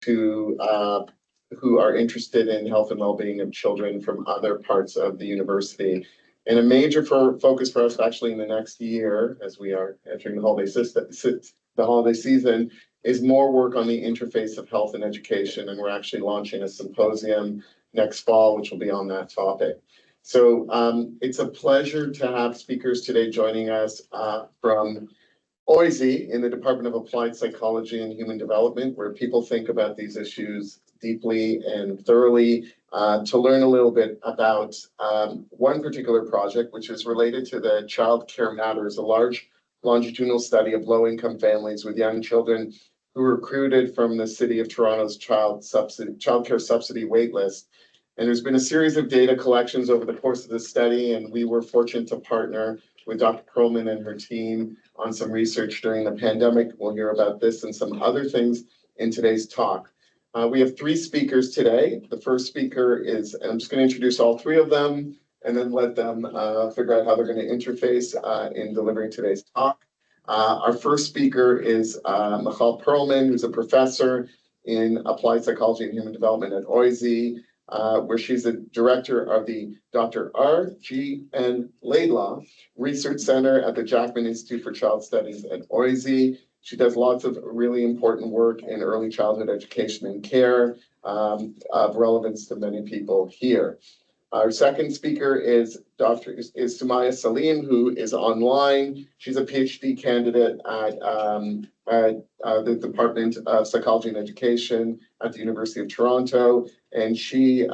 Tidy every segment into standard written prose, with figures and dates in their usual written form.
who are interested in health and well-being of children from other parts of the university. And a major focus for us actually in the next year, as we are entering the holiday season, is more work on the interface of health and education. And we're actually launching a symposium next fall, which will be on that topic. So it's a pleasure to have speakers today joining us from OISE in the Department of Applied Psychology and Human Development, where people think about these issues deeply and thoroughly, to learn a little bit about one particular project, which is related to the Child Care Matters, a large longitudinal study of low-income families with young children who were recruited from the City of Toronto's child care subsidy waitlist. And there's been a series of data collections over the course of the study, and we were fortunate to partner with Dr. Perlman and her team on some research during the pandemic. We'll hear about this and some other things in today's talk. We have three speakers today. The first speaker is, and I'm just going to introduce all three of them and then let them figure out how they're going to interface in delivering today's talk. Our first speaker is Michal Perlman, who's a professor in applied psychology and human development at OISE, where she's the director of the Dr. R.G.N. Laidlaw Research Centre at the Jackman Institute for Child Studies at OISE. She does lots of really important work in early childhood education and care of relevance to many people here. Our second speaker is Sumayya Saleem, who is online. She's a PhD candidate at the Department of Psychology and Education at the University of Toronto, and she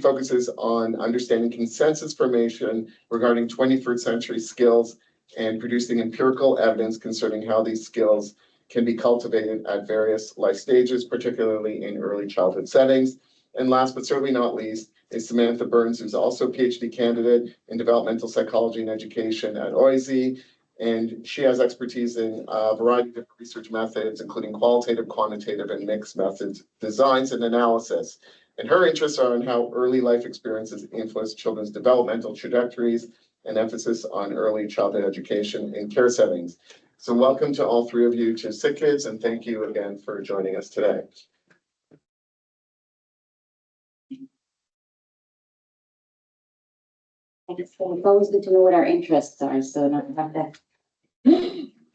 focuses on understanding consensus formation regarding 21st century skills and producing empirical evidence concerning how these skills can be cultivated at various life stages, particularly in early childhood settings. And last but certainly not least is Samantha Burns, who's also a PhD candidate in developmental psychology and education at OISE. And she has expertise in a variety of different research methods, including qualitative, quantitative, and mixed methods, designs, and analysis. And her interests are in how early life experiences influence children's developmental trajectories and emphasis on early childhood education in care settings. So welcome to all three of you to CHES, and thank you again for joining us today. It's always good to know what our interests are, so not have to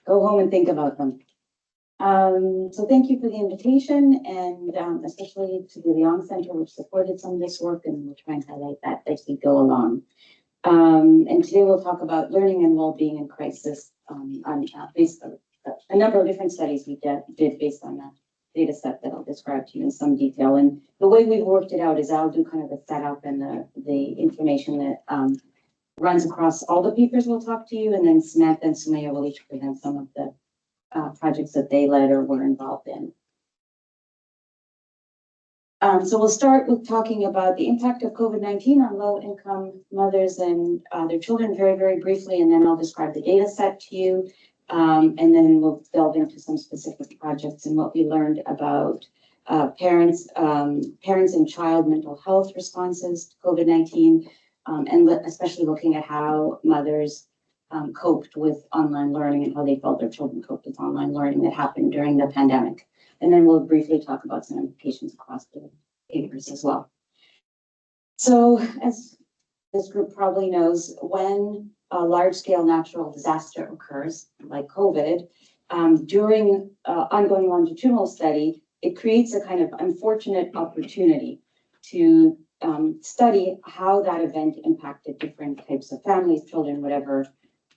go home and think about them. So thank you for the invitation, and especially to the Leong Centre, which supported some of this work, and we'll try and highlight that as we go along. And today we'll talk about learning and well-being in crisis based on a number of different studies we did based on that data set that I'll describe to you in some detail. And the way we've worked it out is I'll do kind of the setup and the information that runs across all the papers we'll talk to you, and then Samantha and Sumayya will each present some of the projects that they led or were involved in. So we'll start with talking about the impact of COVID-19 on low-income mothers and their children very, very briefly, and then I'll describe the data set to you, and then we'll delve into some specific projects and what we learned about parents and child mental health responses to COVID-19, and especially looking at how mothers coped with online learning and how they felt their children coped with online learning that happened during the pandemic. And then we'll briefly talk about some implications across the papers as well. So as this group probably knows, when a large-scale natural disaster occurs, like COVID, during ongoing longitudinal study, it creates a kind of unfortunate opportunity to study how that event impacted different types of families, children,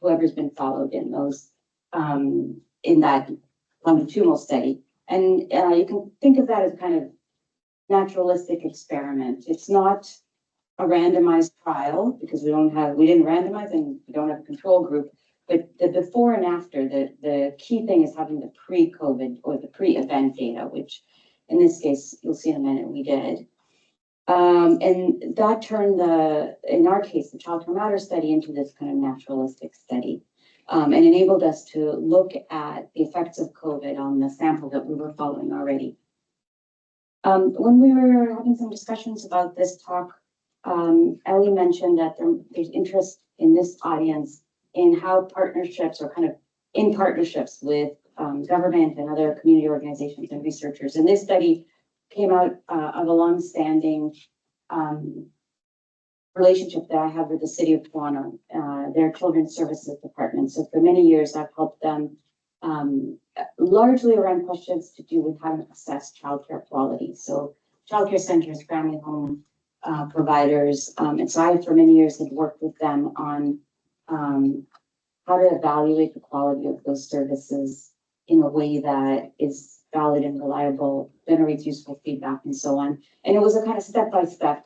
whoever's been followed in those in that longitudinal study. And you can think of that as kind of naturalistic experiment. It's not a randomized trial because we didn't randomize and we don't have a control group, but the before and after, the key thing is having the pre-COVID or the pre-event data, which in this case, you'll see in a minute, we did. And that turned in our case, the Child Care Matters study into this kind of naturalistic study. And enabled us to look at the effects of COVID on the sample that we were following already. When we were having some discussions about this talk, Ellie mentioned that there's interest in this audience in how partnerships or kind of in partnerships with government and other community organizations and researchers. And this study came out of a long-standing relationship that I have with the City of Toronto, their Children's Services Department. So for many years, I've helped them largely around questions to do with how to assess childcare quality. So childcare centers, family home providers, and so I, for many years, have worked with them on how to evaluate the quality of those services in a way that is valid and reliable, generates useful feedback, and so on. And it was a kind of step-by-step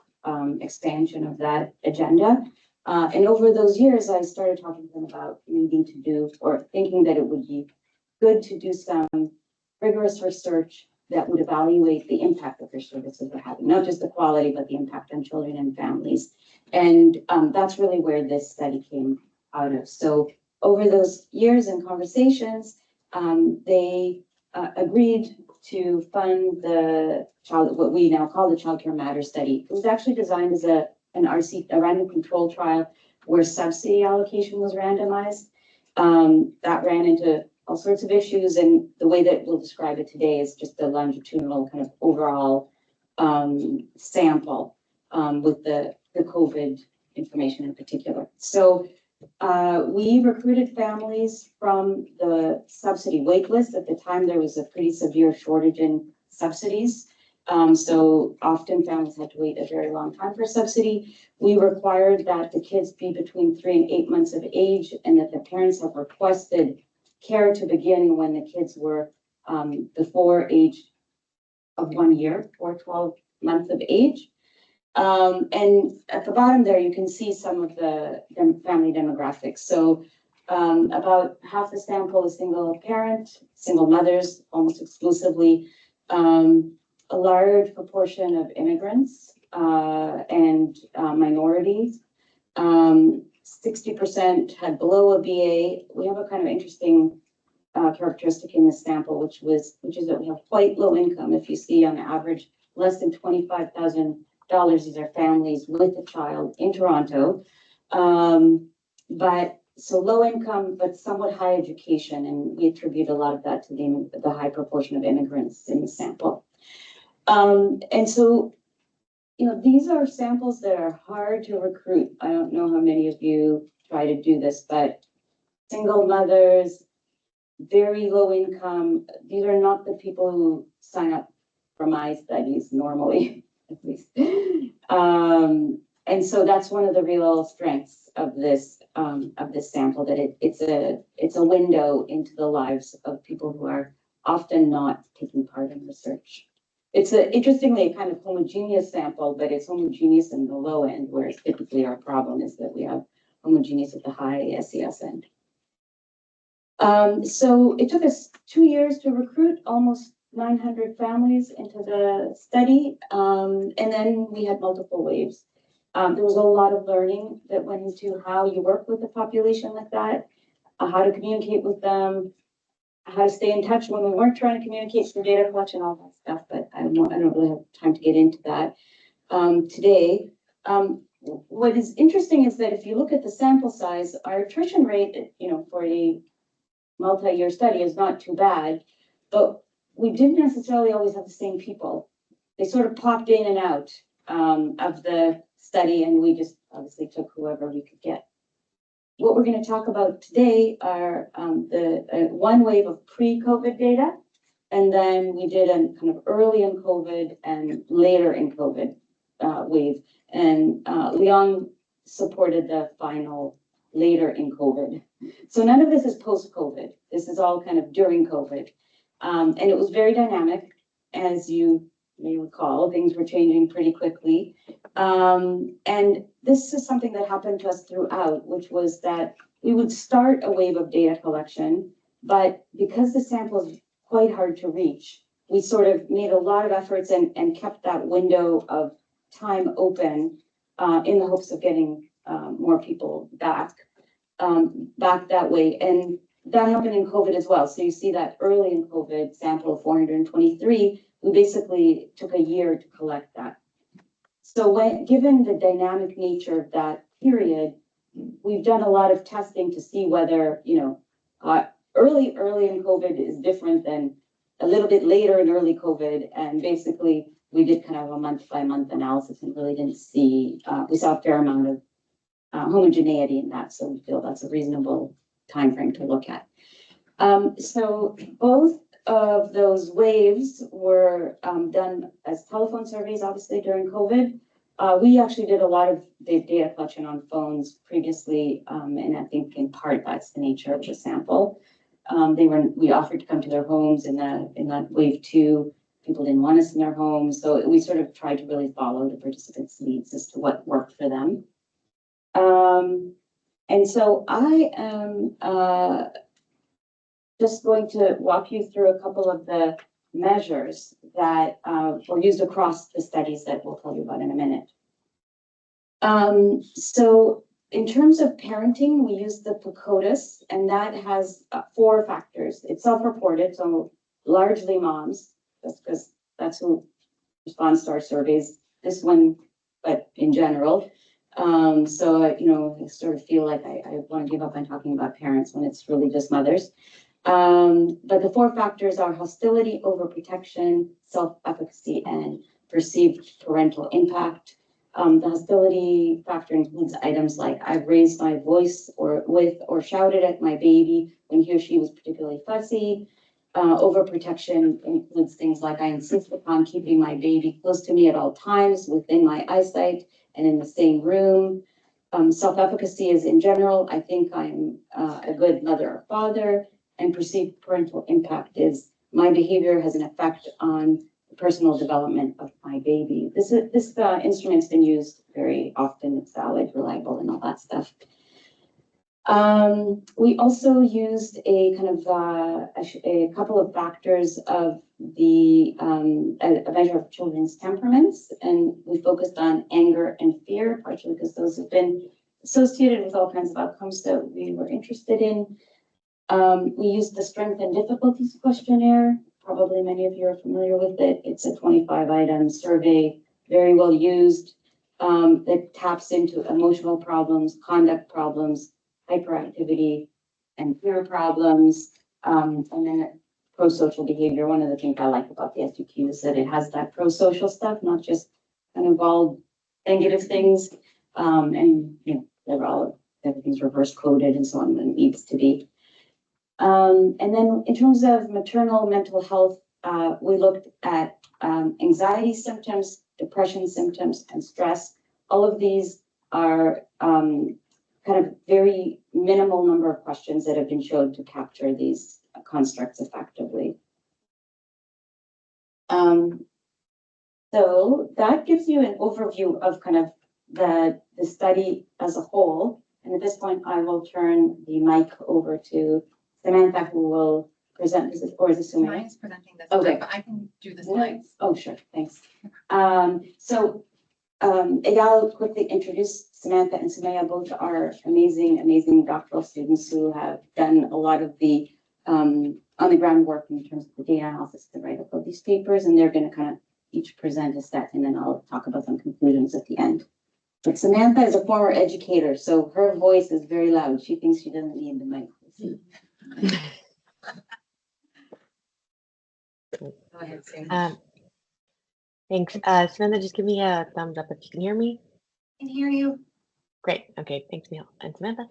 expansion of that agenda. And over those years, I started talking to them about needing to do, or thinking that it would be good to do some rigorous research that would evaluate the impact that their services are having, not just the quality, but the impact on children and families. And that's really where this study came out of. So over those years and conversations, they agreed to fund the what we now call the Child Care Matters study. It was actually designed as a random control trial where subsidy allocation was randomized. That ran into all sorts of issues, and the way that we'll describe it today is just a longitudinal kind of overall sample with the COVID information in particular. So we recruited families from the subsidy waitlist. At the time, there was a pretty severe shortage in subsidies. So often families had to wait a very long time for subsidy. We required that the kids be between 3 and 8 months of age, and that the parents have requested care to begin when the kids were before age of 1 year or 12 months of age. And at the bottom there, you can see some of the family demographics. So about half the sample is single parent, single mothers, almost exclusively, a large proportion of immigrants and minorities. 60% had below a BA. We have a kind of interesting characteristic in this sample, which is that we have quite low income. If you see on average, less than $25,000, these are families with a child in Toronto. But so low income, but somewhat high education. And we attribute a lot of that to the high proportion of immigrants in the sample. And so, you know, these are samples that are hard to recruit. I don't know how many of you try to do this, but single mothers, very low income, these are not the people who sign up for my studies normally, at least. And so that's one of the real strengths of this sample, that it's a window into the lives of people who are often not taking part in research. It's interestingly a kind of homogeneous sample, but it's homogeneous in the low end, whereas typically our problem is that we have homogeneous at the high SES end. So it took us 2 years to recruit almost 900 families into the study, and then we had multiple waves. There was a lot of learning that went into how you work with a population like that, how to communicate with them, how to stay in touch when we weren't trying to communicate through data collection, all that stuff, but I don't really have time to get into that today. What is interesting is that if you look at the sample size, our attrition rate, you know, for a multi-year study is not too bad, but we didn't necessarily always have the same people. They sort of popped in and out of the study, and we just obviously took whoever we could get. What we're going to talk about today are the one wave of pre-COVID data, and then we did a kind of early in COVID and later in COVID wave. And Leong supported the final later in COVID. So none of this is post-COVID. This is all kind of during COVID. And it was very dynamic, as you may recall. Things were changing pretty quickly. And this is something that happened to us throughout, which was that we would start a wave of data collection, but because the sample is quite hard to reach, we sort of made a lot of efforts and kept that window of time open in the hopes of getting more people back that way. And that happened in COVID as well. So you see that early in COVID sample of 423, we basically took a year to collect that. So given the dynamic nature of that period, we've done a lot of testing to see whether, you know, early in COVID is different than a little bit later in early COVID. And basically, we did kind of a month by month analysis and really didn't see, we saw a fair amount of homogeneity in that. So we feel that's a reasonable time frame to look at. So both of those waves were done as telephone surveys, obviously during COVID. We actually did a lot of data collection on phones previously, and I think in part that's the nature of the sample. We offered to come to their homes in that wave 2. People didn't want us in their homes, so we sort of tried to really follow the participants' leads as to what worked for them. And so I am just going to walk you through a couple of the measures that were used across the studies that we'll tell you about in a minute. So in terms of parenting, we use the PCOTUS, and that has 4 factors. It's self-reported, so largely moms, just because that's who responds to our surveys. This one, but in general. So, I sort of feel like I want to give up on talking about parents when it's really just mothers. But the 4 factors are hostility, overprotection, self-efficacy, and perceived parental impact. The hostility factor includes items like I've raised my voice or shouted at my baby when he or she was particularly fussy. Overprotection includes things like I insist upon keeping my baby close to me at all times, within my eyesight, and in the same room. Self-efficacy is in general, I think I'm a good mother or father, and perceived parental impact is my behavior has an effect on the personal development of my baby. This instrument's been used very often. It's valid, reliable, and all that stuff. We also used a kind of a couple of factors of the a measure of children's temperaments, and we focused on anger and fear, partially because those have been associated with all kinds of outcomes that we were interested in. We used the strength and difficulties questionnaire. Probably many of you are familiar with it. It's a 25-item survey, very well used, that taps into emotional problems, conduct problems, hyperactivity, and fear problems, and then pro-social behavior. One of the things I like about the SUQ is that it has that pro-social stuff, not just kind of all negative things, and everything's reverse coded and so on when it needs to be. And then in terms of maternal mental health, we looked at anxiety symptoms, depression symptoms, and stress. All of these are kind of very minimal number of questions that have been shown to capture these constructs effectively. So that gives you an overview of kind of the study as a whole. And at this point, I will turn the mic over to Samantha, who will present this, or is it Sumayya? Sumayya's presenting this, okay. But I can do the slides. Oh, sure, thanks. I'll quickly introduce Samantha and Sumayya. Both are amazing doctoral students who have done a lot of the on-the-ground work in terms of the data analysis to write up of these papers, and they're going to kind of each present a set, and then I'll talk about some conclusions at the end. But Samantha is a former educator, so her voice is very loud. She thinks she doesn't need the mic. Go ahead, Sue. Thanks. Samantha, just give me a thumbs up if you can hear me. I can hear you. Great. Okay. Thanks, Michal and Samantha.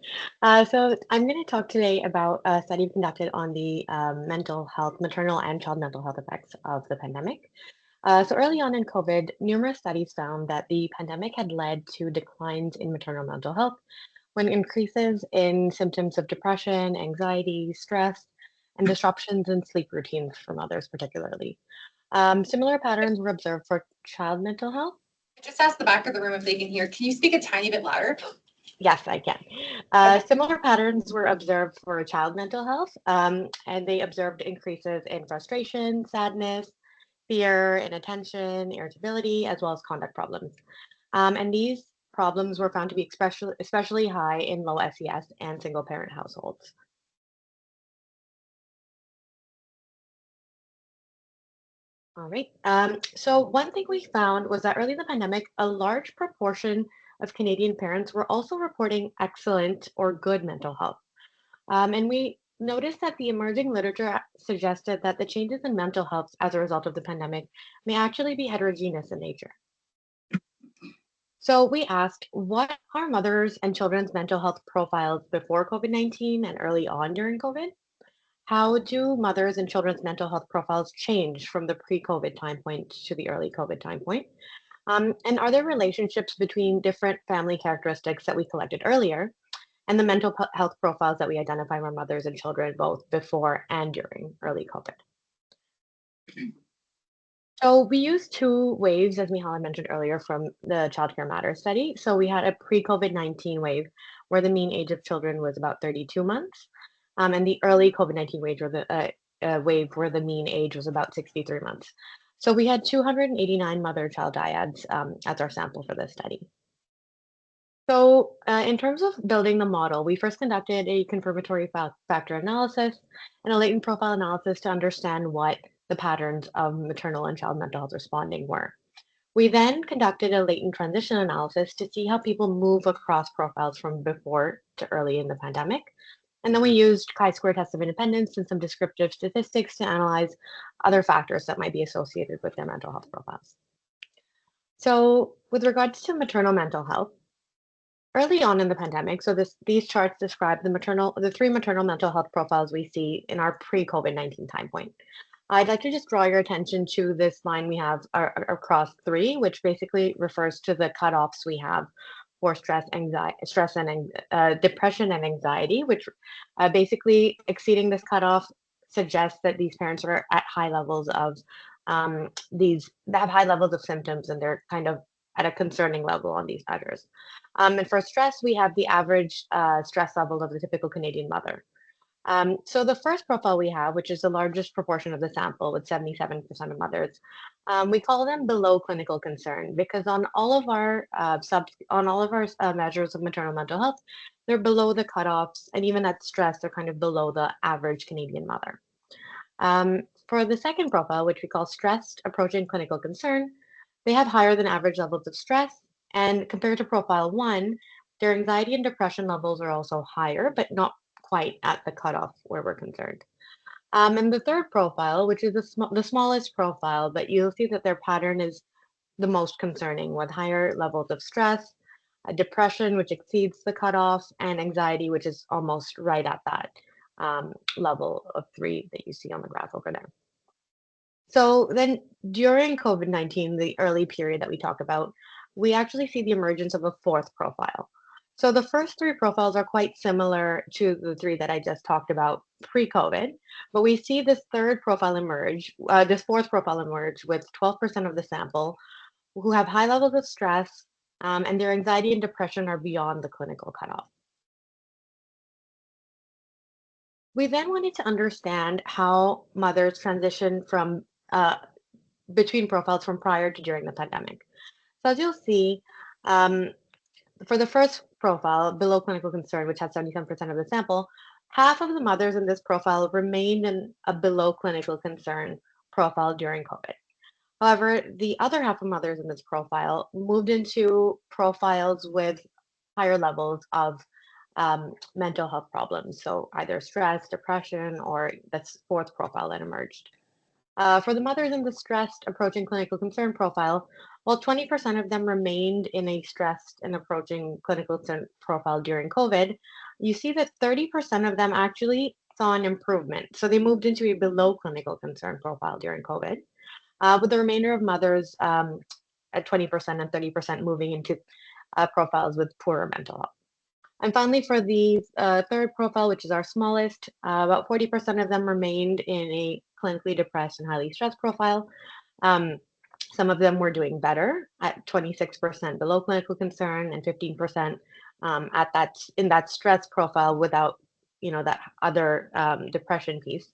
So I'm going to talk today about a study conducted on the mental health, maternal and child mental health effects of the pandemic. So early on in COVID, numerous studies found that the pandemic had led to declines in maternal mental health when increases in symptoms of depression, anxiety, stress, and disruptions in sleep routines for mothers particularly. Similar patterns were observed for child mental health. Just ask the back of the room if they can hear. Can you speak a tiny bit louder? Yes, I can. Similar patterns were observed for child mental health, and they observed increases in frustration, sadness, fear, inattention, irritability, as well as conduct problems. And these problems were found to be especially high in low SES and single parent households. All right. So one thing we found was that early in the pandemic, a large proportion of Canadian parents were also reporting excellent or good mental health. And we noticed that the emerging literature suggested that the changes in mental health as a result of the pandemic may actually be heterogeneous in nature. So we asked, what are mothers and children's mental health profiles before COVID-19 and early on during COVID? How do mothers and children's mental health profiles change from the pre-COVID time point to the early COVID time point? And are there relationships between different family characteristics that we collected earlier and the mental health profiles that we identify for mothers and children both before and during early COVID? So we used two waves, as Michal mentioned earlier, from the Child Care Matters study. So we had a pre-COVID-19 wave where the mean age of children was about 32 months, and the early COVID-19 wave where the mean age was about 63 months. So we had 289 mother-child dyads as our sample for this study. So in terms of building the model, we first conducted a confirmatory factor analysis and a latent profile analysis to understand what the patterns of maternal and child mental health responding were. We then conducted a latent transition analysis to see how people move across profiles from before to early in the pandemic. And then we used chi-square test of independence and some descriptive statistics to analyze other factors that might be associated with their mental health profiles. So with regards to maternal mental health, early on in the pandemic, so these charts describe the three maternal mental health profiles we see in our pre-COVID-19 time point. I'd like to just draw your attention to this line we have across three, which basically refers to the cutoffs we have for depression and anxiety, which basically exceeding this cutoff suggests that these parents are at high levels of they have high levels of symptoms and they're kind of at a concerning level on these measures. And for stress, we have the average stress level of the typical Canadian mother. So the first profile we have, which is the largest proportion of the sample with 77% of mothers, we call them below clinical concern because on all of our measures of maternal mental health, they're below the cutoffs, and even at stress, they're kind of below the average Canadian mother. For the second profile, which we call stressed approaching clinical concern, they have higher than average levels of stress, and compared to profile one, their anxiety and depression levels are also higher, but not quite at the cutoff where we're concerned. And the third profile, which is the smallest profile, but you'll see that their pattern is the most concerning with higher levels of stress, depression, which exceeds the cutoff, and anxiety, which is almost right at that level of 3 that you see on the graph over there. So then during COVID-19, the early period that we talk about, we actually see the emergence of a fourth profile. So the first three profiles are quite similar to the three that I just talked about pre-COVID, but we see this fourth profile emerge with 12% of the sample who have high levels of stress, and their anxiety and depression are beyond the clinical cutoff. We then wanted to understand how mothers transition from between profiles from prior to during the pandemic. So as you'll see, for the first profile, below clinical concern, which has 77% of the sample, half of the mothers in this profile remained in a below clinical concern profile during COVID. However, the other half of mothers in this profile moved into profiles with higher levels of mental health problems. So either stress, depression, or that's fourth profile that emerged. For the mothers in the stressed approaching clinical concern profile, while 20% of them remained in a stressed and approaching clinical concern profile during COVID, you see that 30% of them actually saw an improvement. So they moved into a below clinical concern profile during COVID, with the remainder of mothers at 20% and 30% moving into profiles with poorer mental health. And finally, for the third profile, which is our smallest, about 40% of them remained in a clinically depressed and highly stressed profile. Some of them were doing better at 26% below clinical concern and 15% in that stress profile without, that other depression piece.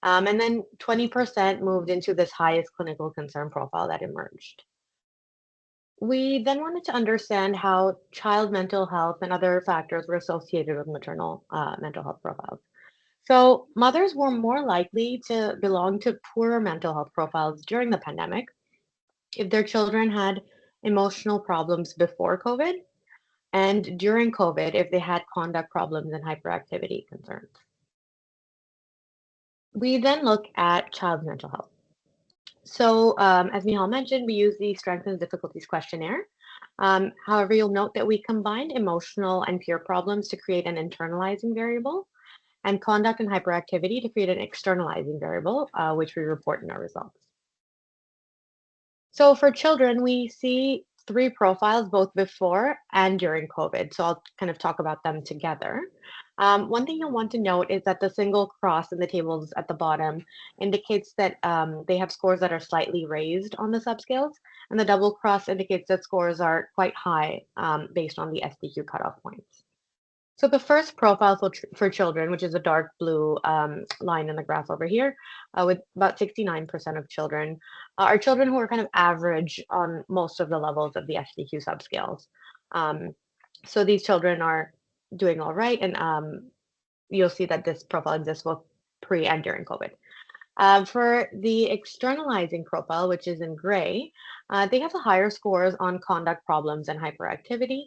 And then 20% moved into this highest clinical concern profile that emerged. We then wanted to understand how child mental health and other factors were associated with maternal mental health profiles. So mothers were more likely to belong to poorer mental health profiles during the pandemic if their children had emotional problems before COVID, and during COVID if they had conduct problems and hyperactivity concerns. We then look at child mental health. So as Michal mentioned, we use the Strengths and Difficulties questionnaire. However, you'll note that we combined emotional and peer problems to create an internalizing variable, and conduct and hyperactivity to create an externalizing variable, which we report in our results. So for children, we see three profiles, both before and during COVID. So I'll kind of talk about them together. One thing you'll want to note is that the single cross in the tables at the bottom indicates that they have scores that are slightly raised on the subscales, and the double cross indicates that scores are quite high based on the SDQ cutoff points. So the first profile for children, which is a dark blue line in the graph over here, with about 69% of children, are children who are kind of average on most of the levels of the SDQ subscales. So these children are doing all right, and you'll see that this profile exists both pre and during COVID. For the externalizing profile, which is in gray, they have the higher scores on conduct problems and hyperactivity.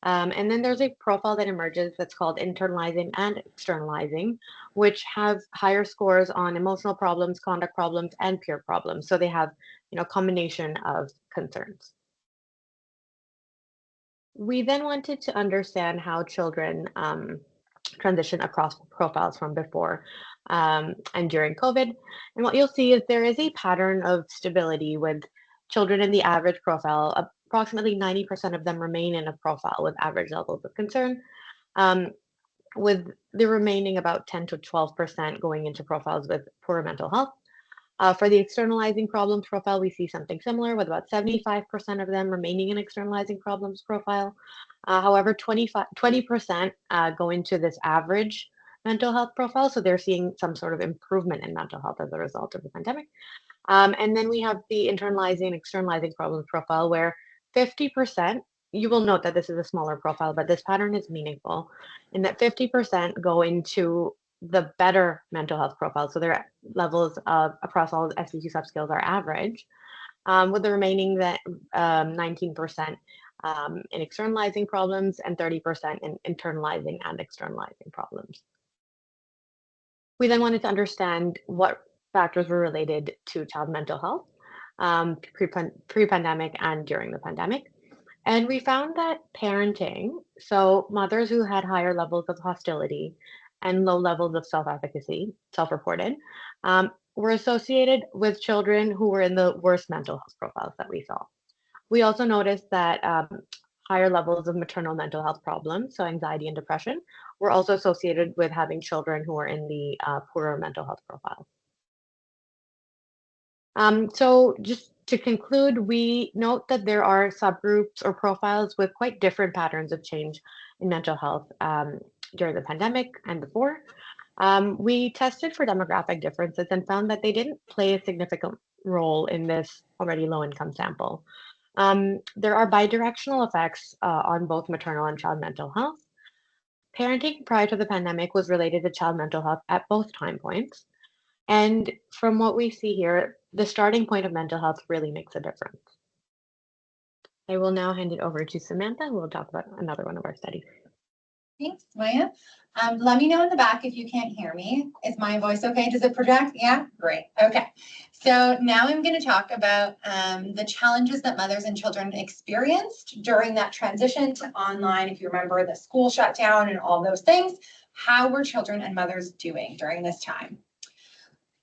And then there's a profile that emerges that's called internalizing and externalizing, which have higher scores on emotional problems, conduct problems, and peer problems. So they have, a combination of concerns. We then wanted to understand how children transition across profiles from before and during COVID. And what you'll see is there is a pattern of stability with children in the average profile. Approximately 90% of them remain in a profile with average levels of concern, with the remaining about 10 to 12% going into profiles with poor mental health. For the externalizing problems profile, we see something similar with about 75% of them remaining in externalizing problems profile. However, 20% go into this average mental health profile, so they're seeing some sort of improvement in mental health as a result of the pandemic. And then we have the internalizing and externalizing problems profile where 50%, you will note that this is a smaller profile, but this pattern is meaningful in that 50% go into the better mental health profile. So their levels of across all SDQ subscales are average, with the remaining that 19% in externalizing problems and 30% in internalizing and externalizing problems. We then wanted to understand what factors were related to child mental health pre-pandemic and during the pandemic. And we found that parenting, so mothers who had higher levels of hostility and low levels of self-efficacy, self-reported, were associated with children who were in the worst mental health profiles that we saw. We also noticed that higher levels of maternal mental health problems, so anxiety and depression, were also associated with having children who are in the poorer mental health profiles. So just to conclude, we note that there are subgroups or profiles with quite different patterns of change in mental health during the pandemic and before. We tested for demographic differences and found that they didn't play a significant role in this already low-income sample. There are bidirectional effects on both maternal and child mental health. Parenting prior to the pandemic was related to child mental health at both time points. And from what we see here, the starting point of mental health really makes a difference. I will now hand it over to Samantha, who will talk about another one of our studies. Thanks, Sumayya. Let me know in the back if you can't hear me. Is my voice okay? Does it project? Yeah, great. Okay. So now I'm going to talk about the challenges that mothers and children experienced during that transition to online. If you remember the school shutdown and all those things, how were children and mothers doing during this time?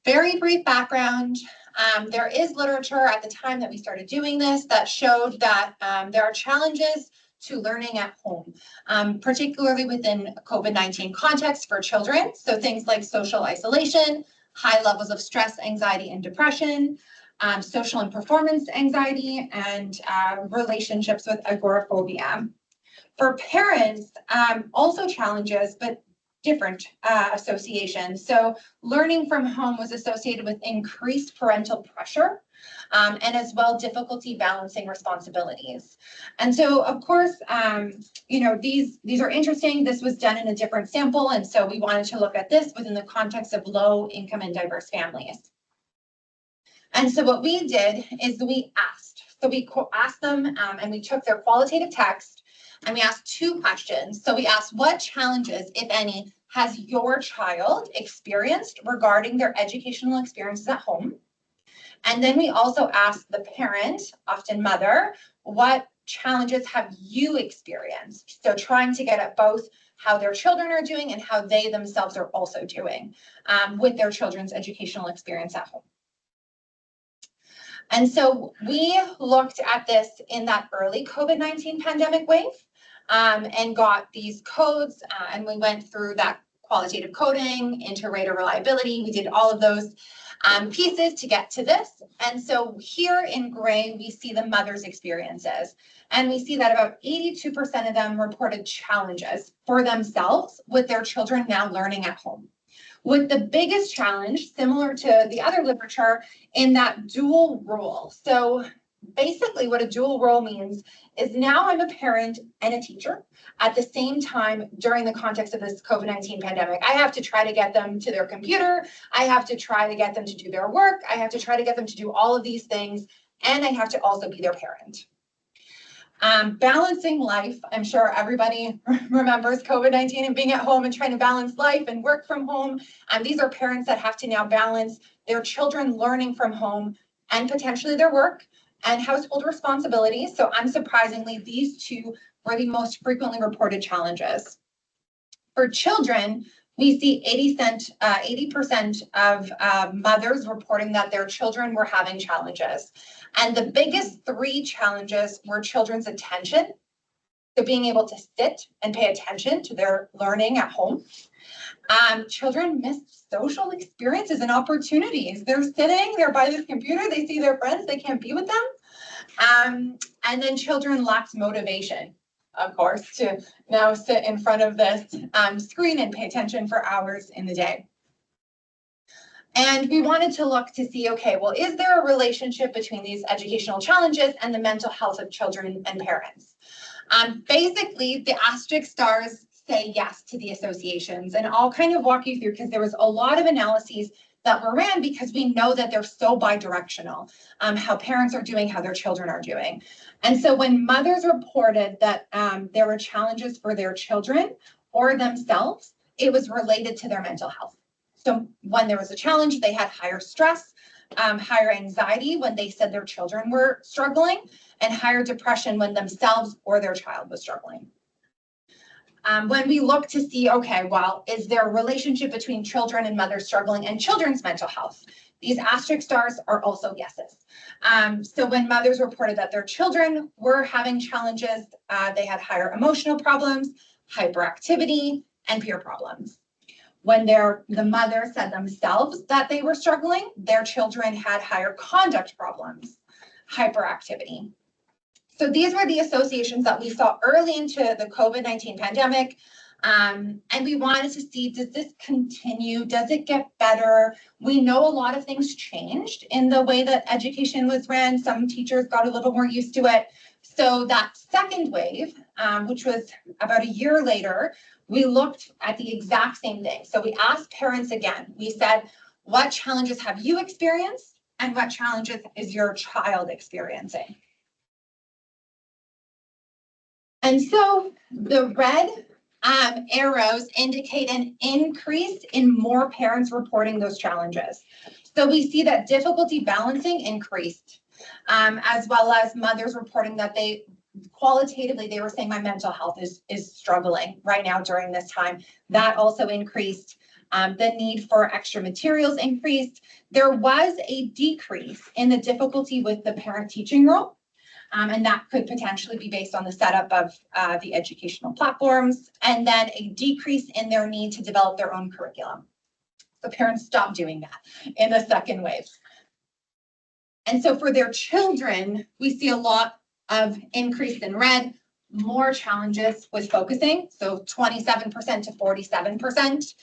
Very brief background. There is literature at the time that we started doing this that showed that there are challenges to learning at home, particularly within COVID-19 context for children. So things like social isolation, high levels of stress, anxiety, and depression, social and performance anxiety, and relationships with agoraphobia. For parents, also challenges, but different associations. So learning from home was associated with increased parental pressure and as well difficulty balancing responsibilities. And so of course, these are interesting. This was done in a different sample. And so we wanted to look at this within the context of low income and diverse families. And so what we did is we asked. So we asked them and we took their qualitative text and we asked two questions. So we asked what challenges, if any, has your child experienced regarding their educational experiences at home? And then we also ask the parent, often mother, what challenges have you experienced? So trying to get at both how their children are doing and how they themselves are also doing with their children's educational experience at home. And so we looked at this in that early COVID-19 pandemic wave and got these codes and we went through that qualitative coding, inter-rater reliability. We did all of those pieces to get to this. And so here in gray, we see the mother's experiences. And we see that about 82% of them reported challenges for themselves with their children now learning at home. With the biggest challenge, similar to the other literature, in that dual role. So basically what a dual role means is now I'm a parent and a teacher at the same time during the context of this COVID-19 pandemic. I have to try to get them to their computer. I have to try to get them to do their work. I have to try to get them to do all of these things. And I have to also be their parent. Balancing life, I'm sure everybody remembers COVID-19 and being at home and trying to balance life and work from home. These are parents that have to now balance their children learning from home and potentially their work and household responsibilities. So unsurprisingly, these two were the most frequently reported challenges. For children, we see 80% of mothers reporting that their children were having challenges. And the biggest three challenges were children's attention. So being able to sit and pay attention to their learning at home. Children miss social experiences and opportunities. They're sitting, they're by the computer, they see their friends, they can't be with them. And then children lacked motivation, of course, to now sit in front of this screen and pay attention for hours in the day. And we wanted to look to see, okay, well, is there a relationship between these educational challenges and the mental health of children and parents? Basically, the asterisk stars say yes to the associations, and I'll kind of walk you through because there was a lot of analyses that were ran because we know that they're so bi-directional, how parents are doing, how their children are doing. And so when mothers reported that there were challenges for their children or themselves, it was related to their mental health. So when there was a challenge, they had higher stress, higher anxiety when they said their children were struggling, and higher depression when themselves or their child was struggling. When we look to see, okay, well, is there a relationship between children and mothers struggling and children's mental health? These asterisk stars are also yeses. So when mothers reported that their children were having challenges, they had higher emotional problems, hyperactivity, and peer problems. When the mother said themselves that they were struggling, their children had higher conduct problems, hyperactivity. So these were the associations that we saw early into the COVID-19 pandemic. And we wanted to see, does this continue? Does it get better? We know a lot of things changed in the way that education was ran. Some teachers got a little more used to it. So that second wave, which was about a year later, we looked at the exact same thing. So we asked parents again. We said, what challenges have you experienced? And what challenges is your child experiencing? And so the red arrows indicate an increase in more parents reporting those challenges. So we see that difficulty balancing increased, as well as mothers reporting that they qualitatively, they were saying my mental health is struggling right now during this time. That also increased. The need for extra materials increased. There was a decrease in the difficulty with the parent teaching role. And that could potentially be based on the setup of the educational platforms, and then a decrease in their need to develop their own curriculum. So parents stopped doing that in the second wave. And so for their children, we see a lot of increase in red, more challenges with focusing, so 27% to 47%.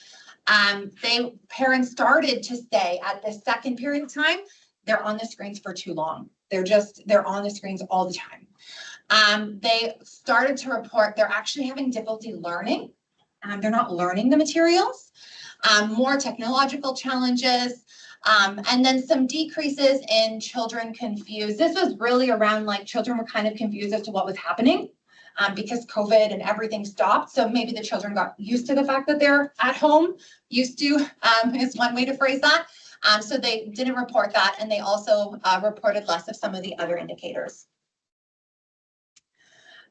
Parents started to say at the second period of time, they're on the screens for too long. They're on the screens all the time. They started to report they're actually having difficulty learning. They're not learning the materials. More technological challenges, and then some decreases in children confused. This was really around like children were kind of confused as to what was happening. because COVID and everything stopped. So maybe the children got used to the fact that they're at home, used to is one way to phrase that. So they didn't report that, and they also reported less of some of the other indicators.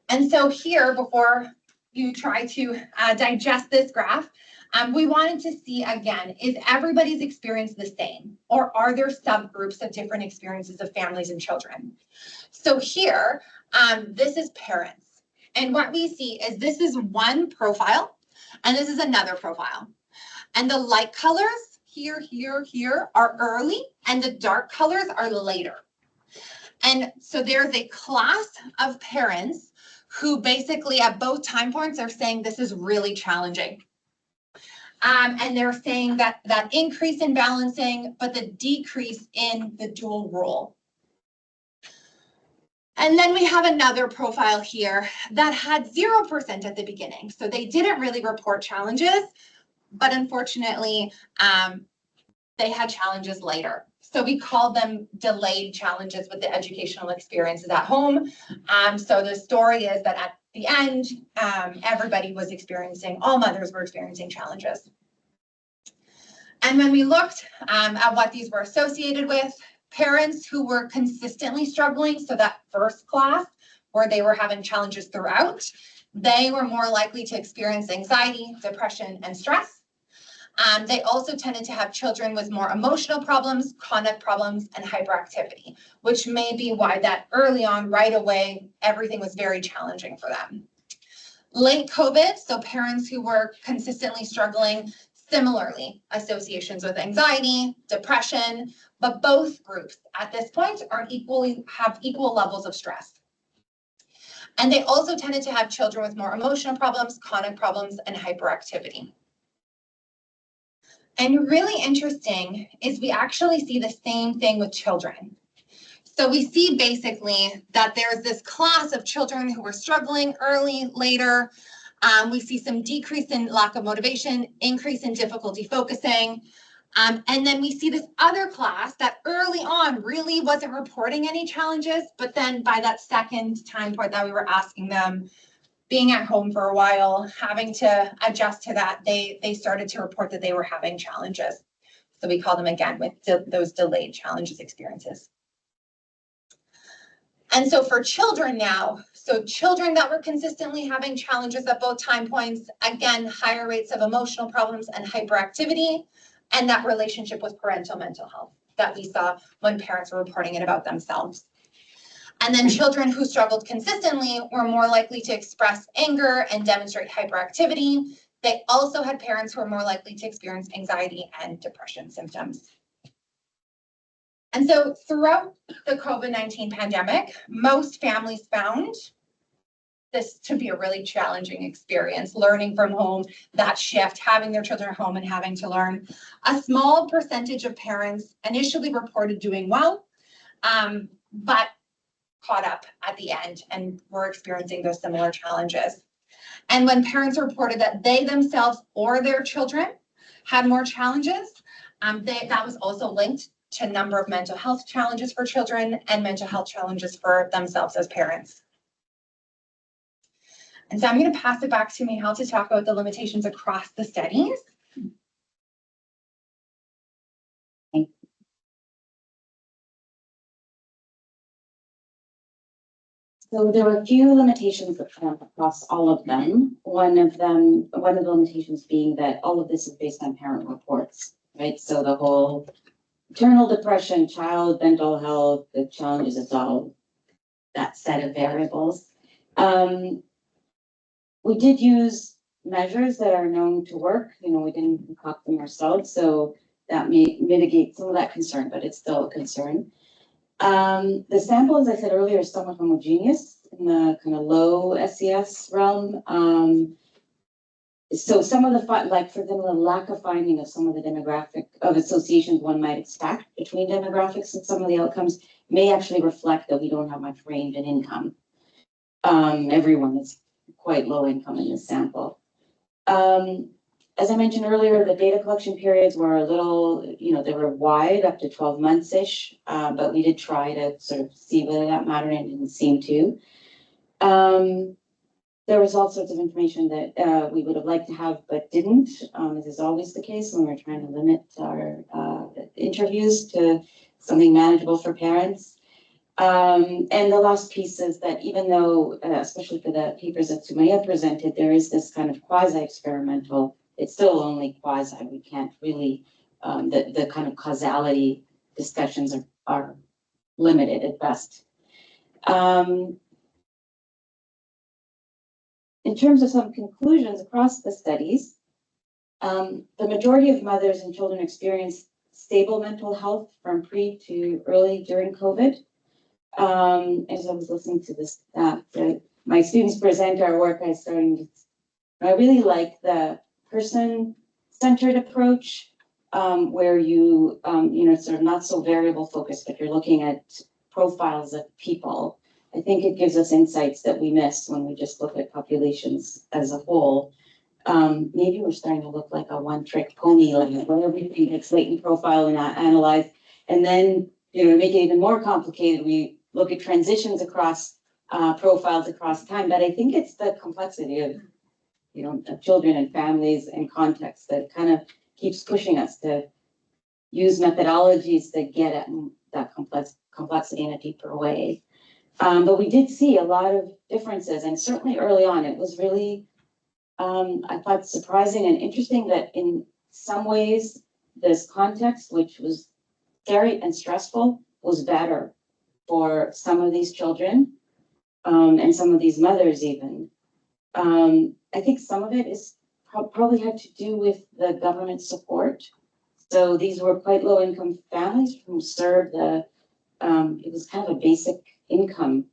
And so here, before you try to digest this graph, we wanted to see again, is everybody's experience the same, or are there subgroups of different experiences of families and children? So here, this is parents. And what we see is this is one profile, and this is another profile. And the light colors here, here are early, and the dark colors are later. And so there's a class of parents who basically at both time points are saying this is really challenging. And they're saying that increase in balancing, but the decrease in the dual role. And then we have another profile here that had 0% at the beginning. So they didn't really report challenges, but unfortunately, they had challenges later. So we called them delayed challenges with the educational experiences at home. So the story is that at the end, everybody was experiencing, all mothers were experiencing challenges. And when we looked at what these were associated with, parents who were consistently struggling, so that first class where they were having challenges throughout, they were more likely to experience anxiety, depression, and stress. They also tended to have children with more emotional problems, conduct problems, and hyperactivity, which may be why that early on, right away, everything was very challenging for them. Late COVID, so parents who were consistently struggling, similarly, associations with anxiety, depression, but both groups at this point are have equal levels of stress. And they also tended to have children with more emotional problems, conduct problems, and hyperactivity. And really interesting is we actually see the same thing with children. So we see basically that there's this class of children who were struggling early, later. We see some decrease in lack of motivation, increase in difficulty focusing. And then we see this other class that early on really wasn't reporting any challenges, but then by that second time point that we were asking them, being at home for a while, having to adjust to that, they started to report that they were having challenges. So we call them again with those delayed challenges experiences. And so for children now, so children that were consistently having challenges at both time points, again, higher rates of emotional problems and hyperactivity, and that relationship with parental mental health that we saw when parents were reporting it about themselves. And then children who struggled consistently were more likely to express anger and demonstrate hyperactivity. They also had parents who were more likely to experience anxiety and depression symptoms. And so throughout the COVID-19 pandemic, most families found this to be a really challenging experience, learning from home, that shift, having their children at home and having to learn. A small percentage of parents initially reported doing well, but caught up at the end and were experiencing those similar challenges. And when parents reported that they themselves or their children had more challenges, that was also linked to a number of mental health challenges for children and mental health challenges for themselves as parents. And so I'm going to pass it back to Michal to talk about the limitations across the studies. So there were a few limitations across all of them. One of the limitations being that all of this is based on parent reports, right? So the whole maternal depression, child mental health, the challenges, it's all that set of variables. We did use measures that are known to work. You know, we didn't concoct them ourselves, so that may mitigate some of that concern, but it's still a concern. The sample, as I said earlier, is somewhat homogeneous in the kind of low SES realm. So some of the, like for example, the lack of finding of some of the demographic of associations one might expect between demographics and some of the outcomes may actually reflect that we don't have much range in income. Everyone is quite low income in this sample. As I mentioned earlier, the data collection periods were a little, you know, they were wide, up to 12 months-ish, but we did try to sort of see whether that mattered and it didn't seem to. there was all sorts of information that we would have liked to have but didn't. This is always the case when we're trying to limit our interviews to something manageable for parents. And the last piece is that even though, especially for the papers that Sumayya presented, there is this kind of quasi-experimental, it's still only quasi, we can't really, the kind of causality discussions are limited at best. In terms of some conclusions across the studies, the majority of mothers and children experience stable mental health from pre to early during COVID. As I was listening to this, my students present our work, I really like the person-centered approach, where you know, sort of not so variable focused, but you're looking at profiles of people. I think it gives us insights that we miss when we just look at populations as a whole. Maybe we're starting to look like a one-trick pony, like where everything gets latent profile and analyze, and then, you know, make it even more complicated. We look at transitions across profiles across time, but I think it's the complexity of, you know, of children and families and contexts that kind of keeps pushing us to use methodologies that get at that complexity in a deeper way. But we did see a lot of differences, and certainly early on, it was really, I thought, surprising and interesting that in some ways, this context, which was scary and stressful, was better for some of these children, and some of these mothers even. I think some of it is probably had to do with the government support. So these were quite low income families who served the, it was kind of a basic income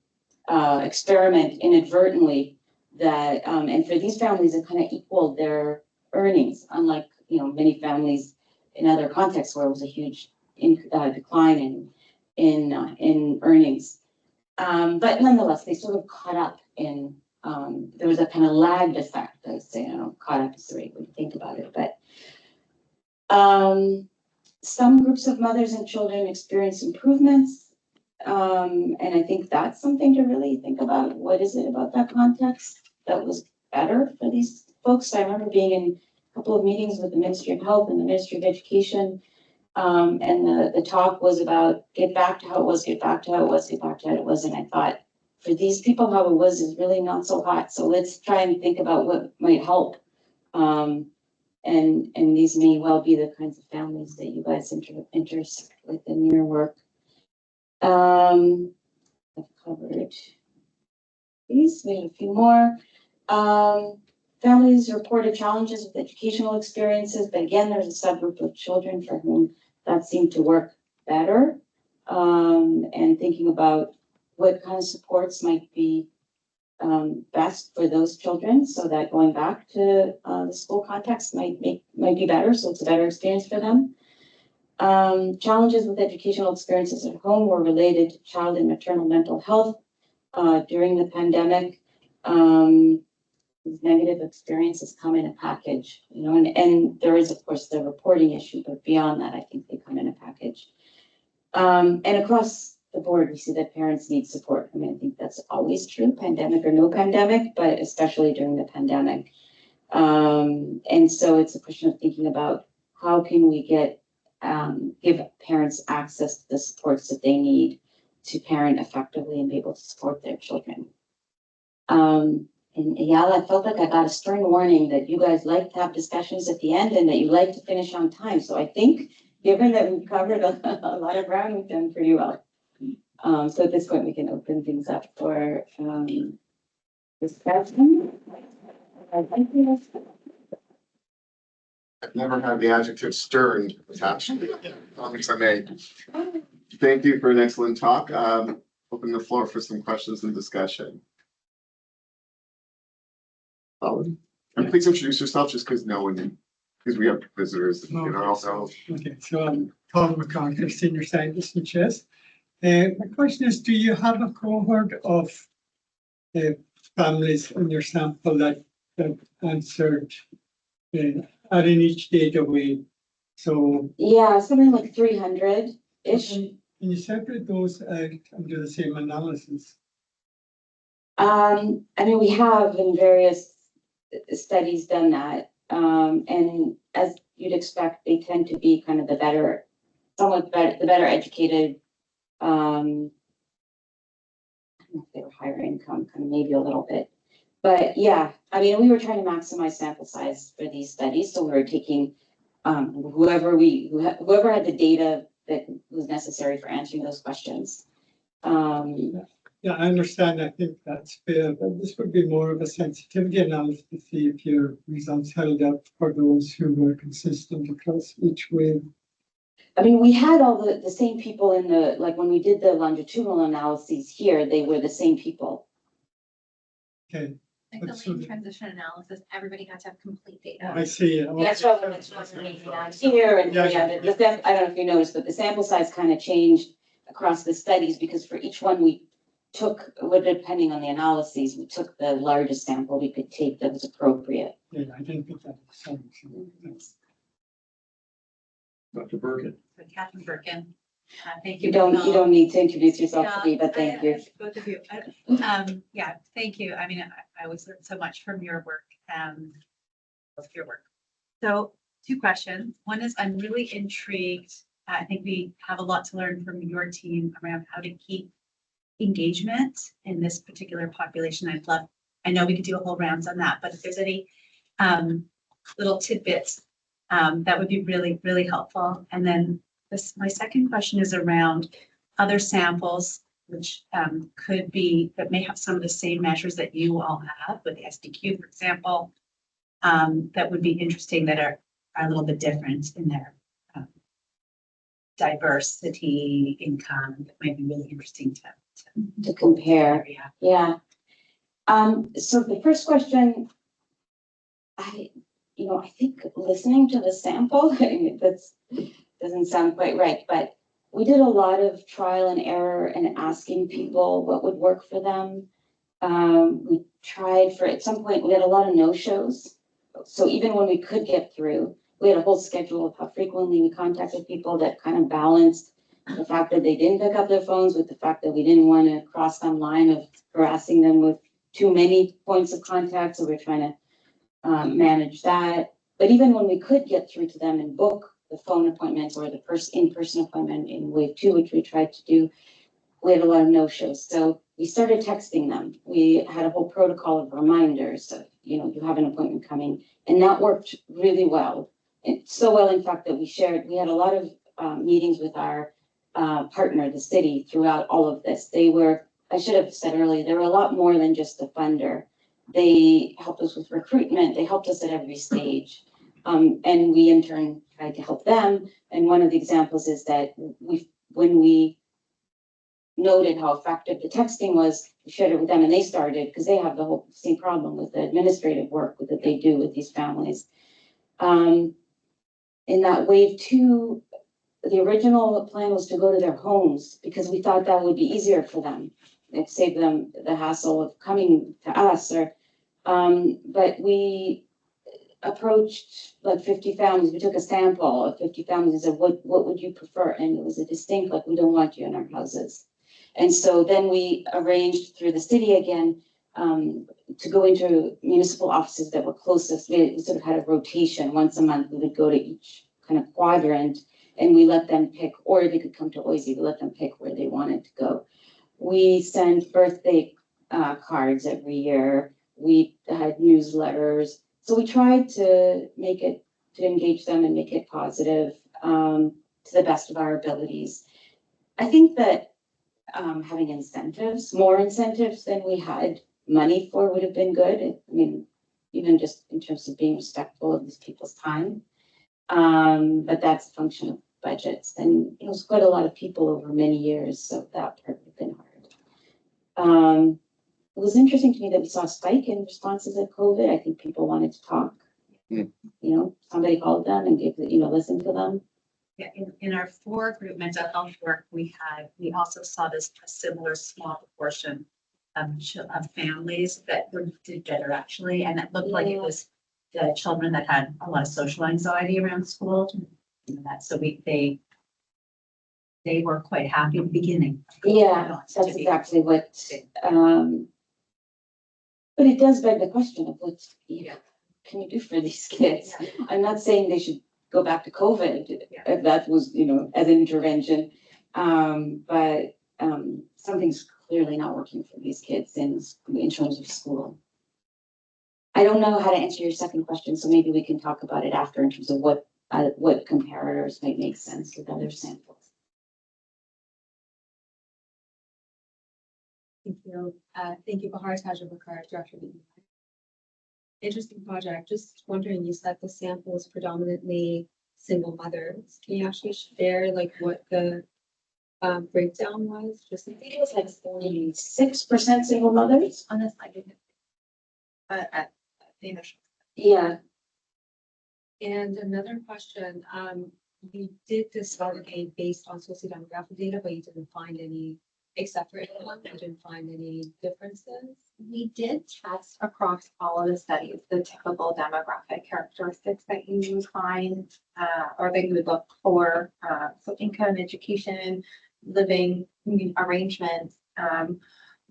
experiment inadvertently that, and for these families, it kind of equaled their earnings, unlike, you know, many families in other contexts where it was a huge decline in earnings. But nonetheless, they sort of caught up in, there was a kind of lagged effect, I would say. I don't know, caught up is the right way to think about it, but some groups of mothers and children experience improvements. And I think that's something to really think about. What is it about that context that was better for these folks? I remember being in a couple of meetings with the Ministry of Health and the Ministry of Education, and the talk was about get back to how it was, get back to how it was, get back to how it was. And I thought, for these people, how it was is really not so hot. So let's try and think about what might help. And these may well be the kinds of families that you guys intersect with in your work. I've covered these. We have a few more. Families reported challenges with educational experiences, but again, there's a subgroup of children for whom that seemed to work better. And thinking about what kind of supports might be best for those children, so that going back to the school context might be better, so it's a better experience for them. Challenges with educational experiences at home were related to child and maternal mental health during the pandemic. These negative experiences come in a package, you know, and there is, of course, the reporting issue, but beyond that, I think they come in a package. And across the board, we see that parents need support. I mean, I think that's always true, pandemic or no pandemic, but especially during the pandemic. And so it's a question of thinking about how can we give parents access to the supports that they need to parent effectively and be able to support their children. And Ayala, I felt like I got a stern warning that you guys like to have discussions at the end and that you like to finish on time. So I think, given that we've covered a lot of ground, we've done pretty well. So at this point, we can open things up for discussion. Thank you. I've never had the adjective stern attached to the comments I made. Thank you for an excellent talk. Open the floor for some questions and discussion. And please introduce yourself, just because we have visitors, you know, also. Okay, so I'm Paul McCarthy, Senior Scientist in CHES. My question is, do you have a cohort of families in your sample that answered adding each data away? So Yeah, something like 300-ish. can you separate those out and do the same analysis? I mean, we have in various studies done that. And as you'd expect, they tend to be kind of the better, somewhat better, the better educated. I don't know if they were higher income, kind of maybe a little bit. But yeah, I mean, we were trying to maximize sample size for these studies. So we were taking whoever had the data that was necessary for answering those questions. Yeah, I understand. I think that's fair, but this would be more of a sensitivity analysis to see if your results held up for those who were consistent across each way. I mean, we had all the same people in the, like when we did the longitudinal analyses here, they were the same people. Okay, Like the But so lane the- transition analysis, everybody had to have complete data. I see. That's what here and Yeah, yeah, I don't know if you noticed, but the sample size kind of changed across the studies because for each one we took, well, depending on the analyses, we took the largest sample we could take that was appropriate. Yeah, I didn't get that. Sorry. Dr. Birkin. So Catherine Birkin, thank You you. don't Michal. need to introduce yourself to me, Yeah, but thank you. Both of you. Yeah, thank you. I mean, I always learn so much from your work, of your work. So 2 questions. One is I'm really intrigued. I think we have a lot to learn from your team around how to keep engagement in this particular population. I know we could do a whole rounds on that, but if there's any little tidbits, that would be really, really helpful. And then my second question is around other samples, which could be, that may have some of the same measures that you all have with the SDQ, for example, that would be interesting, that are a little bit different in their diversity, income, that might be really interesting To compare. Yeah. Yeah. So the first question, I think listening to the sample, I mean, that's doesn't sound quite right, but we did a lot of trial and error and asking people what would work for them. We tried at some point, we had a lot of no-shows. So even when we could get through, we had a whole schedule of how frequently we contacted people that kind of balanced the fact that they didn't pick up their phones with the fact that we didn't want to cross some line of harassing them with too many points of contact. So we're trying to manage that. But even when we could get through to them and book the phone appointment or the in-person appointment in wave 2, which we tried to do, we had a lot of no-shows. So we started texting them. We had a whole protocol of reminders of, you have an appointment coming, and that worked really well. And so well, in fact, that we had a lot of meetings with our partner, the city, throughout all of this. I should have said earlier, they were a lot more than just a funder. They helped us with recruitment. They helped us at every stage. And we in turn tried to help them. And one of the examples is that when we noted how effective the texting was, we shared it with them, and they started, because they have the whole same problem with the administrative work that they do with these families. In that wave 2, the original plan was to go to their homes because we thought that would be easier for them. It saved them the hassle of coming to us. But we approached like 50 families. We took a sample of 50 families and said, what would you prefer? And it was a distinct, like, we don't want you in our houses. And so then we arranged through the city again to go into municipal offices that were closest. We sort of had a rotation. Once a month, we would go to each kind of quadrant, and we let them pick, or they could come to OISE, we let them pick where they wanted to go. We sent birthday cards every year. We had newsletters. So we tried to engage them and make it positive to the best of our abilities. I think that having more incentives than we had money for would have been good. I mean, even just in terms of being respectful of these people's time. But that's a function of budgets. And it was quite a lot of people over many years, so that part would have been hard. It was interesting to me that we saw a spike in responses at COVID. I think people wanted to talk. Somebody called them and listened to them. Yeah, in our 4 group mental health work, we also saw a similar small proportion of families that did better actually, and it looked like it was the children that had a lot of social anxiety around school. So they were quite happy at the beginning. Yeah, that's exactly what But it does beg the question of what can you do for these kids? I'm not saying they should go back to COVID if that was, as an intervention. But something's clearly not working for these kids in terms of school. I don't know how to answer your second question, so maybe we can talk about it after in terms of what comparators might make sense with other samples. Thank you. Thank you, Bahar Tajabakar, Director of the Interesting project. Just wondering, you said the sample is predominantly single mothers. Can you actually share like what the breakdown was? Just I think it was like 46% single mothers. On this slide, at the initial. Yeah. And another question, you did this study based on sociodemographic data, but you didn't find any, except for income, you didn't find any differences. We did test across all of the studies, the typical demographic characteristics that you would find, or that you would look for, so income, education, living arrangements.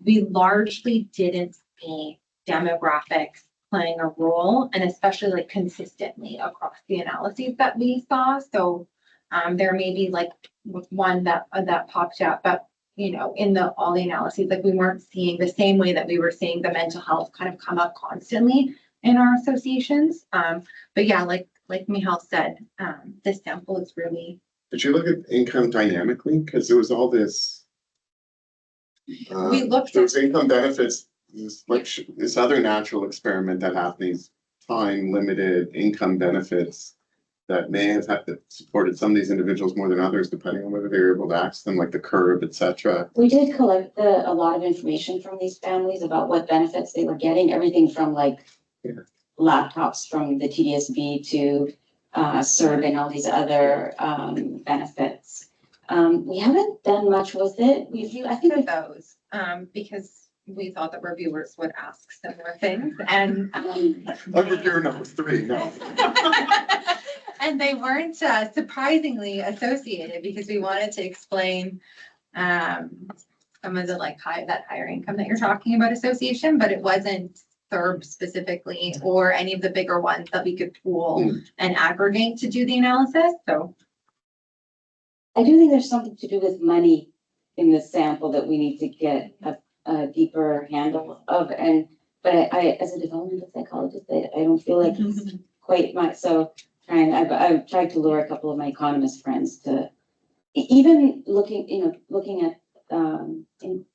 We largely didn't see demographics playing a role, and especially like consistently across the analyses that we saw. So there may be like one that popped out, but in all the analyses, like we weren't seeing the same way that we were seeing the mental health kind of come up constantly in our associations. But yeah, like Michal said, this sample is really. Did you look at income dynamically? Because there was all this. We looked there was income benefits. This other natural experiment that had these time limited income benefits that may have supported some of these individuals more than others, depending on whether they were able to access them, like the curve, etc. We did collect a lot of information from these families about what benefits they were getting, everything from like laptops from the TDSB to CERB and all these other benefits. We haven't done much with it. I think of those because we thought that reviewers would ask similar things, and reviewer number 3, no. And they weren't surprisingly associated because we wanted to explain some of the that higher income that you're talking about association, but it wasn't CERB specifically or any of the bigger ones that we could pool and aggregate to do the analysis. So I do think there's something to do with money in the sample that we need to get a deeper handle of. But I as a developmental psychologist, I don't feel like it's quite much. So I've tried to lure a couple of my economist friends to even looking at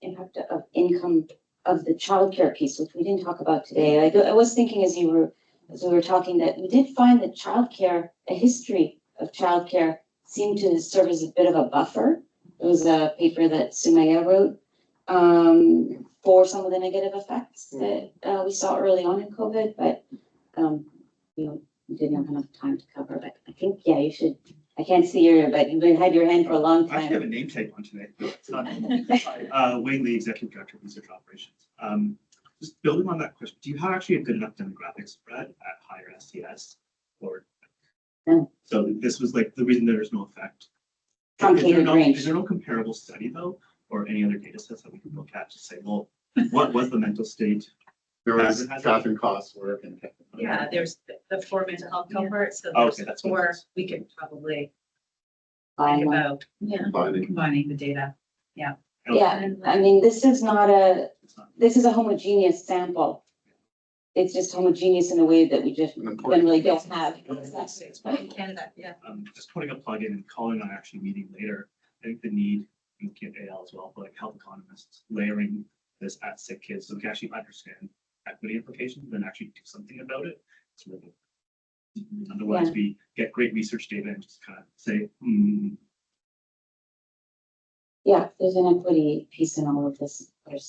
impact of income of the childcare piece, which we didn't talk about today. I was thinking as we were talking that we did find that childcare, a history of childcare, seemed to serve as a bit of a buffer. It was a paper that Sumayya wrote for some of the negative effects that we saw early on in COVID, but we didn't have enough time to cover. But I think you should. I can't see but you've had your hand for a long I actually have a time. name tag on today. No, it's not. Wayne Lee, Executive Director of Research Operations. Just building on that question, do you have actually a good enough demographic spread at higher STS? Or so this was like the reason there is no effect. Truncated range. Is there no comparable study though, or any other data sets that we can look at to say, well, what was the mental state? There was Catherine Cost work and Yeah, there's the 4 mental health cohort, so Oh, there's okay, that's what it 4, is. we could probably Fine. think about binding. combining the data. Yeah, I mean, this is a homogeneous sample. It's just homogeneous in a way that we just generally don't have. In Canada, yeah. Just putting a plug in, and Colin and I are actually meeting later. I think the need, and looking at AL as well, but like health economists layering this at sick kids so we can actually understand equity implications and actually do something about it. It's really good. Otherwise, we get great research data and just kind of say, Yeah, there's an equity piece in all of this. I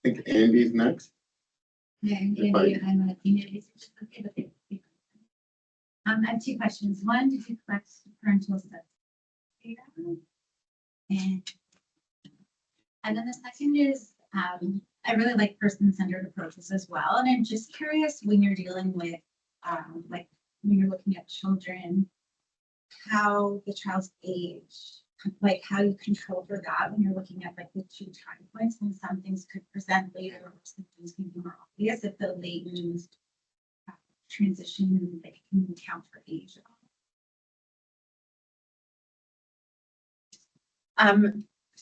think Andy's next. Yeah, I'm a senior research associate. I have 2 questions. One, did you collect parental assessment data? And then the second is, I really like person-centered approaches as well. And I'm just curious, when you're dealing with, like when you're looking at children, how the child's age like how you control for that when you're looking at like the 2 time points, and some things could present later, or some things can be more obvious if the latent transition and like can account for age at all.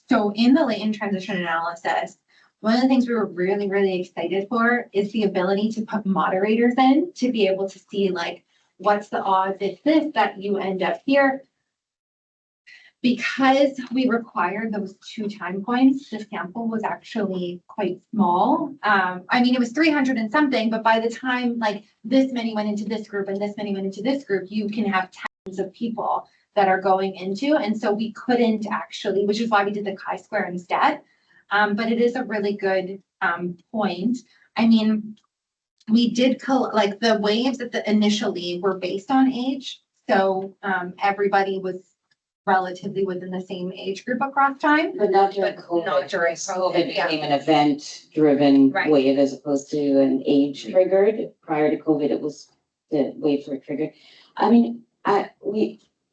So in the latent transition analysis, one of the things we were really, really excited for is the ability to put moderators in to be able to see like, what's the odds if this, that you end up here. Because we required those 2 time points, the sample was actually quite small. I mean, it was 300 and something, but by the time like this many went into this group and this many went into this group, you can have tens of people that are going into. And so we couldn't actually, which is why we did the chi-square instead. But it is a really good point. I mean, we did like the waves that initially were based on age. So everybody was relatively within the same age group across time. But not during But COVID. not during COVID, yeah. became an event-driven Right. wave as opposed to an age-triggered. Prior to COVID, it was the waves were triggered. I mean,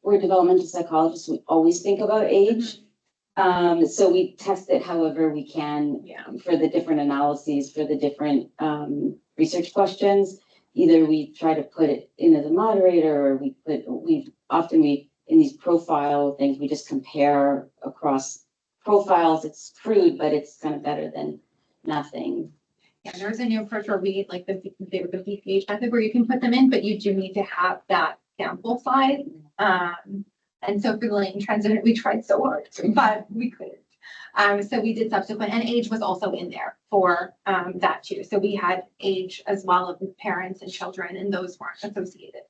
we're developmental psychologists. We always think about age. So we test it however we can for the different analyses, for the different research questions. Either we try to put it in as a moderator, or in these profile things, we just compare across profiles. It's crude, but it's kind of better than nothing. Yeah, there's a new approach where we like the BPH method where you can put them in, but you do need to have that sample size. And so for the latent transition, we tried so hard, but we couldn't. So we did subsequent, and age was also in there for that too. So we had age as well of parents and children, and those weren't associated.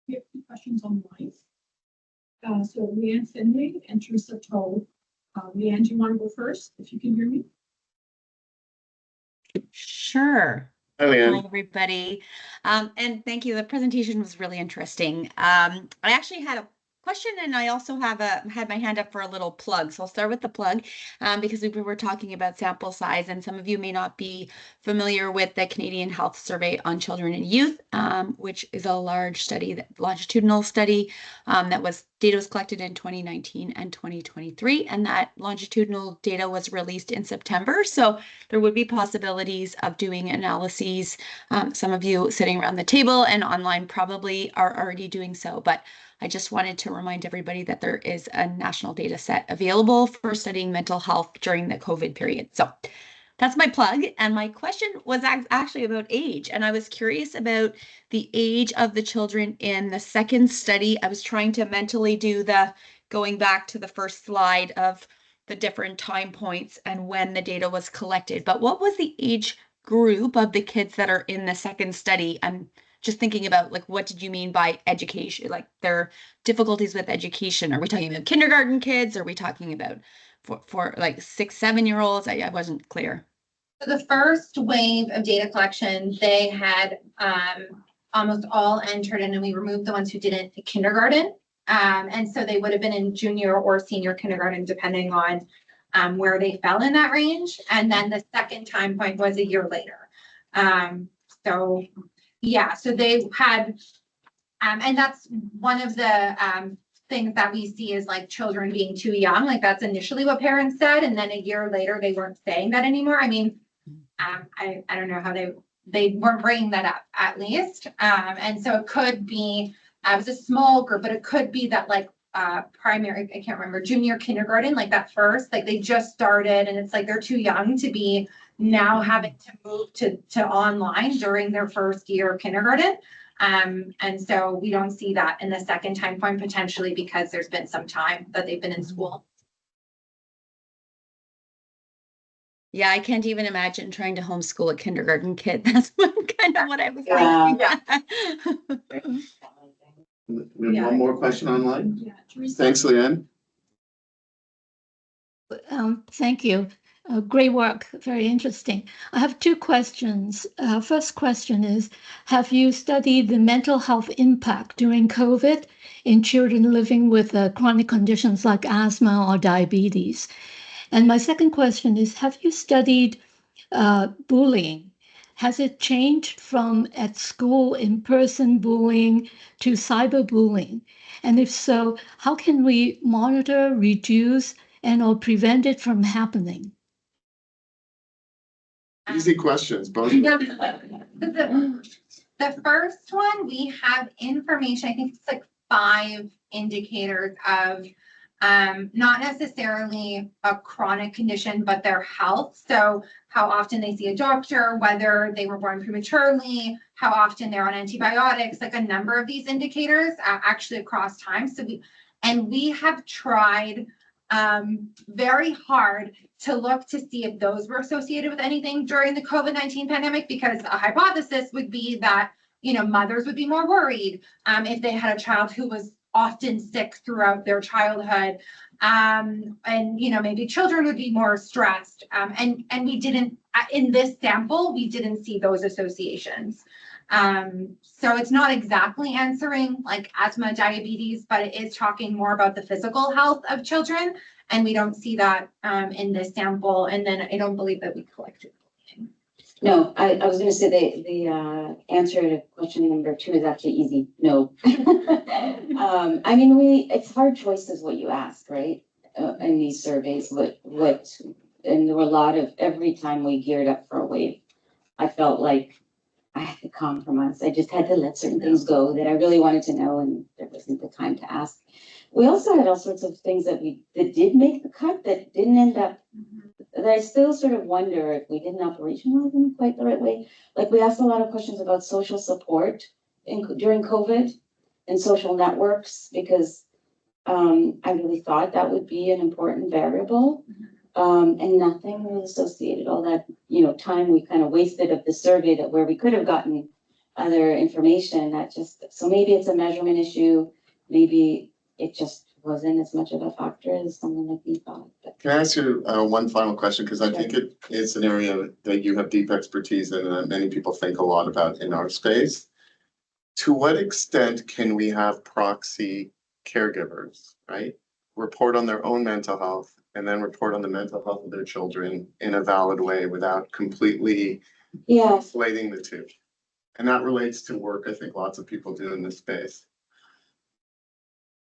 We have 2 questions online. So Leanne Finley and Teresa Toll. Leanne, do you want to go first, if you can hear me? Sure. Hi, Leanne. Hi, everybody. And thank you. The presentation was really interesting. I actually had a question, and I also had my hand up for a little plug. So I'll start with the plug because we were talking about sample size, and some of you may not be familiar with the Canadian Health Survey on Children and Youth, which is a large study, longitudinal study data was collected in 2019 and 2023, and that longitudinal data was released in September. So there would be possibilities of doing analyses. Some of you sitting around the table and online probably are already doing so, but I just wanted to remind everybody that there is a national data set available for studying mental health during the COVID period. So that's my plug. And my question was actually about age. And I was curious about the age of the children in the second study. I was trying to mentally do going back to the first slide of the different time points and when the data was collected. But what was the age group of the kids that are in the second study? I'm just thinking about like, what did you mean by education? Like their difficulties with education. Are we talking about kindergarten kids? Are we talking about for like 6-7-year-olds? I wasn't clear. So the first wave of data collection, they had almost all entered in, and we removed the ones who didn't kindergarten. And so they would have been in junior or senior kindergarten, depending on where they fell in that range. And then the second time point was a year later. So yeah, so they had, and that's one of the things that we see is like children being too young. Like that's initially what parents said. And then a year later, they weren't saying that anymore. I mean, I don't know how they weren't bringing that up at least. And so it could be, it was a small group, but it could be that like primary, I can't remember, junior kindergarten, like that first, like they just started and it's like they're too young to be now having to move to online during their first year of kindergarten. And so we don't see that in the second time point potentially because there's been some time that they've been in school. Yeah, I can't even imagine trying to homeschool a kindergarten kid. That's kind of what I was thinking. We have one more question online. Yeah, Teresa. Thanks, Leanne. Thank you. Great work. Very interesting. I have 2 questions. First question is, have you studied the mental health impact during COVID in children living with chronic conditions like asthma or diabetes? And my second question is, have you studied bullying has it changed from at school in-person bullying to cyberbullying? And if so, how can we monitor, reduce, and or prevent it from happening? Easy questions, both. The first one, we have information, I think it's like 5 indicators of not necessarily a chronic condition, but their health. So how often they see a doctor, whether they were born prematurely, how often they're on antibiotics, like a number of these indicators actually across time. So we have tried very hard to look to see if those were associated with anything during the COVID-19 pandemic, because a hypothesis would be that, mothers would be more worried if they had a child who was often sick throughout their childhood. And, maybe children would be more stressed. And we didn't, in this sample, we didn't see those associations. So it's not exactly answering like asthma, diabetes, but it is talking more about the physical health of children. And we don't see that in this sample. And then I don't believe that we collected. No, I was gonna say the answer to question number 2 is actually easy. No. I mean, it's hard choices what you ask, right? In these surveys, and there were a lot of, every time we geared up for a wave, I felt like I had to compromise. I just had to let certain things go that I really wanted to know, and there wasn't the time to ask. We also had all sorts of things that did make the cut that didn't end up, that I still sort of wonder if we didn't operationalize them quite the right way. Like we asked a lot of questions about social support during COVID and social networks, because I really thought that would be an important variable. And nothing was associated, all that, time we kind of wasted of the survey that where we could have gotten other information so maybe it's a measurement issue. Maybe it just wasn't as much of a factor as something like we thought. But. Can I ask you one final question? Because I think it's an area that you have deep expertise in and that many people think a lot about in our space. To what extent can we have proxy caregivers, right? Report on their own mental health and then report on the mental health of their children in a valid way without completely inflating the two. And that relates to work I think lots of people do in this space.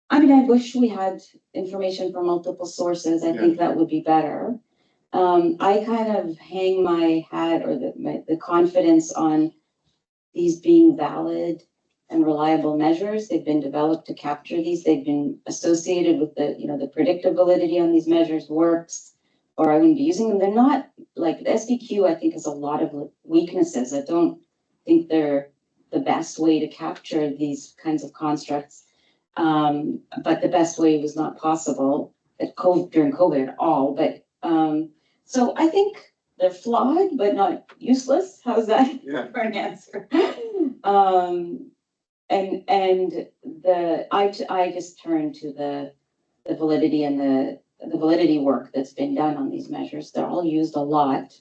I mean, I wish we had information from multiple sources. I think that would be better. I kind of hang my hat or the confidence on these being valid and reliable measures. They've been developed to capture these. They've been associated with the predictive validity on these measures works, or I wouldn't be using them. They're not like the SDQ, I think, has a lot of weaknesses. I don't think they're the best way to capture these kinds of constructs. But the best way was not possible during COVID at all. But so I think they're flawed, but not useless. How's that for an answer? I just turn to the validity and the validity work that's been done on these measures. They're all used a lot,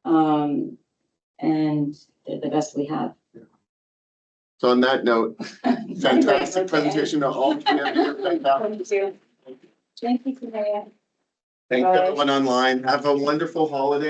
and they're the best we have. So on that note, fantastic presentation to all. Thank you. Thank you, Sumayya. Thank everyone online. Have a wonderful holiday.